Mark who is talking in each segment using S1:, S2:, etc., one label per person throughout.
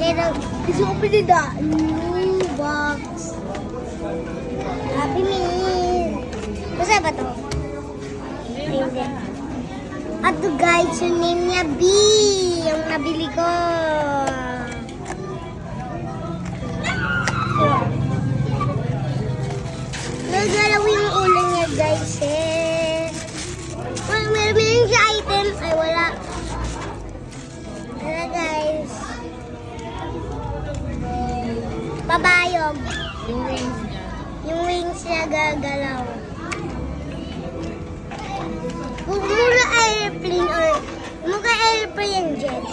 S1: Pero, gusto ko pinida. New box. Happy Meal. Basta ba to? Hindi. At to guys, yung name niya B. Yung nabili ko. Nagalaw yung ulo niya guys eh. Meron siya item. Ay wala. Wala guys. Babayog.
S2: Yung wings niya.
S1: Yung wings niya gagalaw. Kung muna airplane or mukha airplane jet.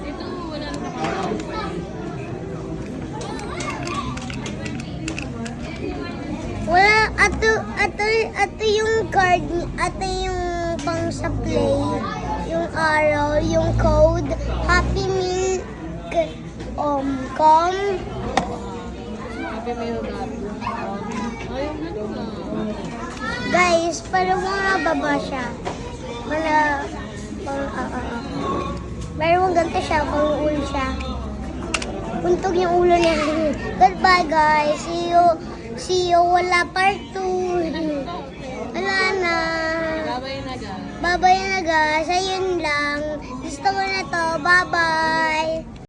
S2: Ito, wala na.
S1: Wala, ato yung card, ato yung pang sa play, yung araw, yung code, Happy Meal, com.
S2: Happy Meal Gabi. Ayun na.
S1: Guys, parang mga baba siya. Parang ganito siya, pang ulo siya. Puntog yung ulo niya. Goodbye guys, see you, wala part 2. Wala na.
S2: Babay na guys.
S1: Bye-bye na guys. Ayun lang. Gusto ko na to. Bye-bye.